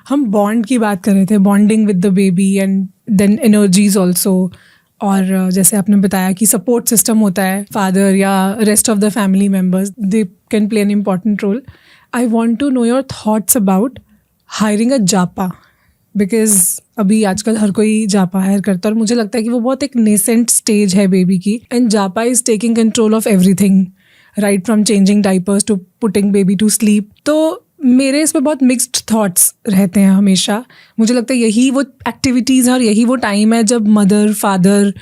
हम बॉन्ड की बात कर रहे थे, bonding with the baby and then energies also, और जैसे आपने बताया कि सपोर्ट सिस्टम होता है, फादर या rest of the family members, they can play an important role. I want to know your thoughts about hiring a japa, because अभी आजकल हर कोई जापा हायर करता है और मुझे लगता है कि वो बहुत एक नेसेंट स्टेज है बेबी की, and japa is taking control of everything, right from changing diapers to putting baby to sleep. तो मेरे इस पर बहुत मिक्स्ड थॉट्स रहते हैं हमेशा. मुझे लगता है यही वो एक्टिविटीज़ है और यही वो टाइम है जब मदर, फादर,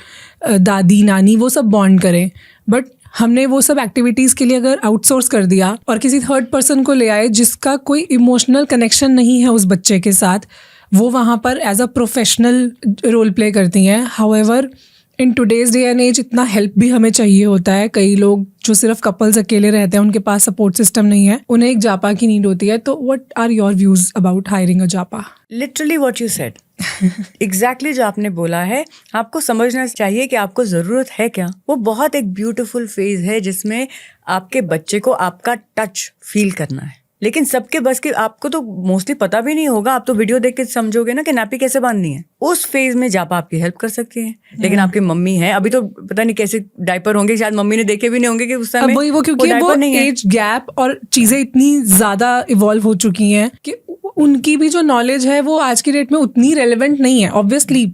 दादी, नानी वो सब बॉन्ड करें. बट हमने वो सब एक्टिविटीज़ के लिए अगर आउटसोर्स कर दिया और किसी थर्ड पर्सन को ले आए जिसका कोई इमोशनल कनेक्शन नहीं है उस बच्चे के साथ, वो वहाँ पर as a professional role play करती हैं. However in today's day and as इतना हेल्प भी हमें चाहिए होता है. कई लोग जो सिर्फ कपल्स अकेले रहते हैं, उनके पास सपोर्ट सिस्टम नहीं है, उन्हें एक जापा की नीड होती है. तो what are your views about hiring a japa? Literally what you said, exactly जो आपने बोला है. आपको समझना चाहिए कि आपको ज़रूरत है क्या. वो बहुत एक ब्यूटीफुल फेज है जिसमें आपके बच्चे को आपका टच फील करना है. लेकिन सबके बस के आपको तो मोस्टली पता भी नहीं होगा. आप तो वीडियो देख के समझोगे ना कि नापी कैसे बांधनी है. उस फेज में जापा आपकी हेल्प कर सकती है. लेकिन आपकी मम्मी है, अभी तो पता नहीं कैसे डायपर होंगे, शायद मम्मी ने देखे भी नहीं होंगे कि उस समय वो क्योंकि वो एज गैप और चीजें इतनी ज्यादा इवॉल्व हो चुकी हैं कि उनकी भी जो नॉलेज है वो आज की डेट में उतनी रेलेवेंट नहीं है. ऑब्वियसली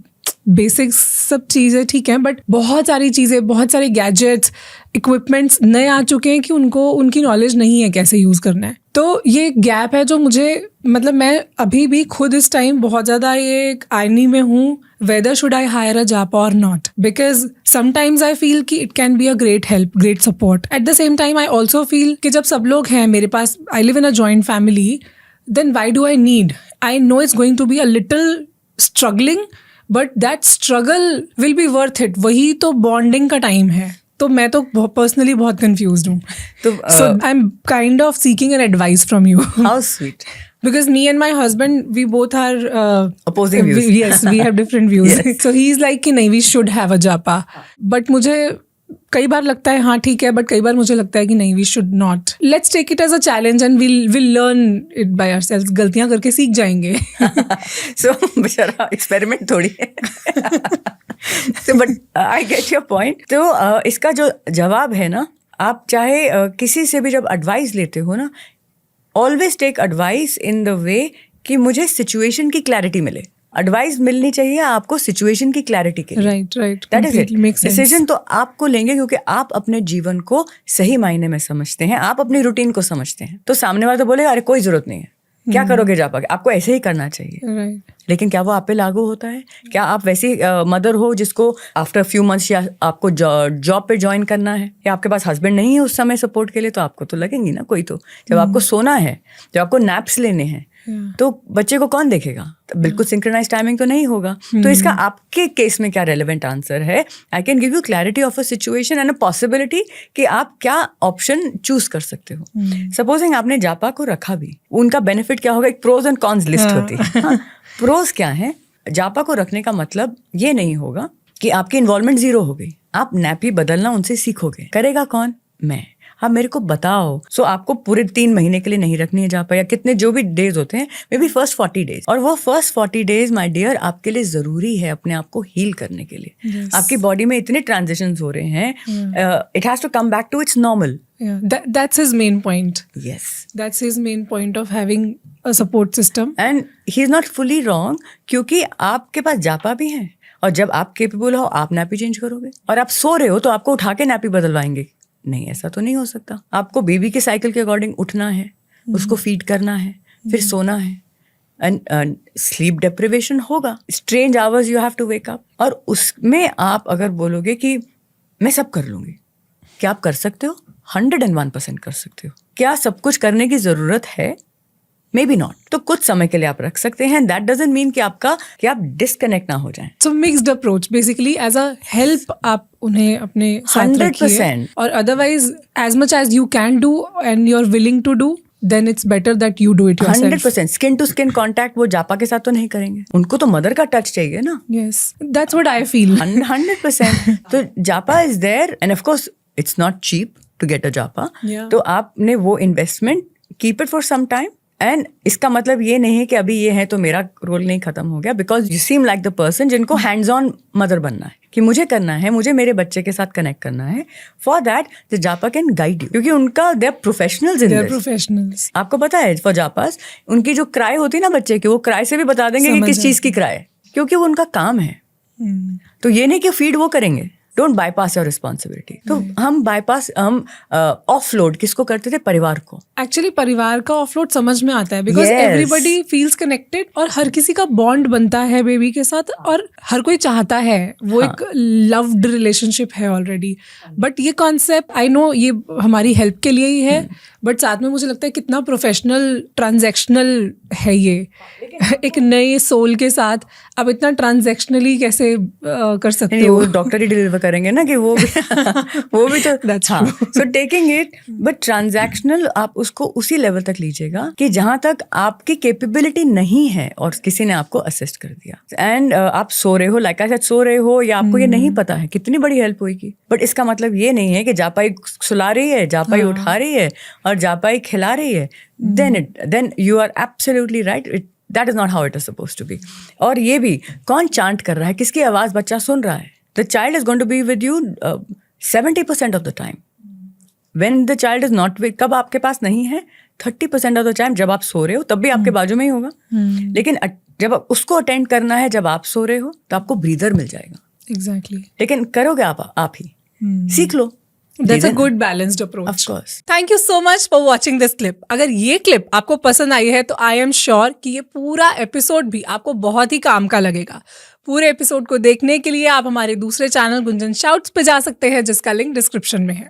बेसिक्स सब चीज़ें ठीक हैं, बट बहुत सारी चीज़ें, बहुत सारे गैजेट्स, इक्विपमेंट्स नए आ चुके हैं कि उनको उनकी नॉलेज नहीं है कैसे यूज़ करना है. तो ये गैप है जो मुझे, मतलब मैं अभी भी खुद इस टाइम बहुत ज़्यादा ये आईनी में हूँ, whether should I hire a japa or not, because sometimes I feel कि it can be a great help, great support. At the same time I also feel कि जब सब लोग हैं मेरे पास, I live in a joint family, then why do I need? I know it's going to be a little struggling, but that struggle will be worth it. वही तो bonding का time है. तो मैं तो पर्सनली बहुत कंफ्यूज्ड हूँ. So I am kind of seeking an advice from you. How sweet. Because me and my husband, we both are opposing views. Yes, we have different views. Yes. So he's like कि नहीं, we should have a japa. But मुझे कई बार लगता है हाँ ठीक है, but कई बार मुझे लगता है कि नहीं, we should not. Let's take it as a challenge and will learn it by ourselves. गलतियां करके सीख जाएंगे. सो बेचारा एक्सपेरिमेंट थोड़ी है. So but I get your point. तो इसका जो जवाब है ना, आप चाहे किसी से भी जब एडवाइस लेते हो ना, always take advice in the way कि मुझे सिचुएशन की क्लैरिटी मिले. एडवाइस मिलनी चाहिए आपको सिचुएशन की क्लैरिटी के लिए. Right. That is it. Decision तो आपको लेंगे क्योंकि आप अपने जीवन को सही मायने में समझते हैं, आप अपनी रूटीन को समझते हैं. तो सामने वाला तो बोलेगा अरे कोई जरूरत नहीं है, क्या करोगे जापा के, आपको ऐसे ही करना चाहिए. लेकिन क्या वो आप पे लागू होता है? क्या आप वैसी मदर हो जिसको आफ्टर फ्यू मंथ्स या आपको जॉब पे ज्वाइन करना है, या आपके पास हस्बैंड नहीं है उस समय सपोर्ट के लिए, तो आपको तो लगेंगी ना कोई. तो जब आपको सोना है, जब आपको नैप्स लेने हैं, तो बच्चे को कौन देखेगा? तो बिल्कुल सिंक्रोनाइज टाइमिंग तो नहीं होगा. तो इसका आपके केस में क्या रेलेवेंट आंसर है? I can give you clarity of a situation and a possibility कि आप क्या ऑप्शन चूज कर सकते हो. सपोजिंग आपने जापा को रखा भी, उनका बेनिफिट क्या होगा? एक प्रोज एंड कॉन्स लिस्ट होती है. प्रोज क्या है? जापा को रखने का मतलब ये नहीं होगा कि आपकी इन्वॉल्वमेंट जीरो हो गई. आप नैपी बदलना उनसे सीखोगे. करेगा कौन? मैं. आप मेरे को बताओ. सो आपको पूरे 3 महीने के लिए नहीं रखनी है जापा, या कितने जो भी डेज होते हैं, मे बी फर्स्ट 40 डेज. और वो फर्स्ट 40 डेज माय डियर आपके लिए जरूरी है अपने आप को हील करने के लिए. आपकी बॉडी में इतने ट्रांजिशंस हो रहे हैं, it has to come back to its normal. That's his main point. Yes. That's his main point of having a support system. And he's not fully wrong, क्योंकि आपके पास जापा भी है, और जब आप केपेबल हो आप नैपी चेंज करोगे. और आप सो रहे हो तो आपको उठा के नैपी बदलवाएंगे? नहीं, ऐसा तो नहीं हो सकता. आपको बेबी के साइकिल के अकॉर्डिंग उठना है, उसको फीड करना है, फिर सोना है. एंड स्लीप डेप्रिवेशन होगा, strange hours you have to wake up. और उसमें आप अगर बोलोगे कि मैं सब कर लूंगी, क्या आप कर सकते हो? 101% कर सकते हो. क्या सब कुछ करने की जरूरत है? May be not. तो कुछ समय के लिए आप रख सकते हैं. दैट डजंट मीन कि आप डिस्कनेक्ट ना हो जाएं. So mixed approach basically, as a help आप उन्हें अपने साथ 100%. और otherwise as much as you can do and you are willing to do, then it's better that you do it yourself. 100%. Skin to skin contact वो जापा के साथ तो नहीं करेंगे. उनको तो मदर का टच चाहिए ना. Yes, that's what I feel. 100%. तो japa is there, and of course it's not cheap to get a japa. तो आपने वो investment keep it for some time and इसका मतलब ये नहीं है कि अभी ये है तो मेरा रोल नहीं खत्म हो गया, because you seem like the person जिनको हैंड्स ऑन मदर बनना है, कि मुझे करना है, मुझे मेरे बच्चे के साथ कनेक्ट करना है. For that the japa can guide you, क्योंकि उनका they are professionals in this. Professionals. आपको पता है फॉर जापास उनकी जो क्राई होती है ना बच्चे की, वो क्राई से भी बता देंगे कि किस चीज की क्राई है, क्योंकि वो उनका काम है. तो ये नहीं कि फीड वो करेंगे. Don't bypass your responsibility. तो हम ऑफलोड किसको करते थे? परिवार को. एक्चुअली परिवार का ऑफलोड समझ में आता है, बिकॉज एवरीबडी फील्स कनेक्टेड और हर किसी का बॉन्ड बनता है बेबी के साथ और हर कोई चाहता है वो एक लव्ड रिलेशनशिप है ऑलरेडी. बट ये कॉन्सेप्ट आई नो ये हमारी हेल्प के लिए ही है, बट साथ में मुझे लगता है कितना प्रोफेशनल ट्रांजैक्शनल है ये. एक नए सोल के साथ अब इतना ट्रांजैक्शनली कैसे कर सकते हो? वो डॉक्टर ही डिलीवर करेंगे ना कि वो भी वो भी तो. So taking it but transactional आप उसको उसी लेवल तक लीजिएगा कि जहां तक आपकी कैपेबिलिटी नहीं है और किसी ने आपको असिस्ट कर दिया. एंड आप सो रहे हो, लाइक आई सेड, सो रहे हो, या आपको ये नहीं पता है कितनी बड़ी हेल्प होगी. बट इसका मतलब ये नहीं है कि जापाई सुला रही है, जापाई उठा रही है और जापाई खिला रही है. Then you are absolutely right. That is not how it is supposed to be. और ये भी कौन चांट कर रहा है, किसकी आवाज बच्चा सुन रहा है? The child is going to be with you 70% of the time. When the child is not with, कब आपके पास नहीं है? 30% of the time. जब आप सो रहे हो तब भी आपके बाजू में ही होगा. लेकिन जब उसको अटेंड करना है, जब आप सो रहे हो, तो आपको ब्रीदर मिल जाएगा. Exactly. लेकिन करोगे आप ही. सीख लो. That's a good balanced approach. Of course. Thank you so much for watching this clip. अगर ये क्लिप आपको पसंद आई है तो आई एम श्योर कि ये पूरा एपिसोड भी आपको बहुत ही काम का लगेगा. पूरे एपिसोड को देखने के लिए आप हमारे दूसरे चैनल गुंजन शाउट्स पे जा सकते हैं, जिसका लिंक डिस्क्रिप्शन में है.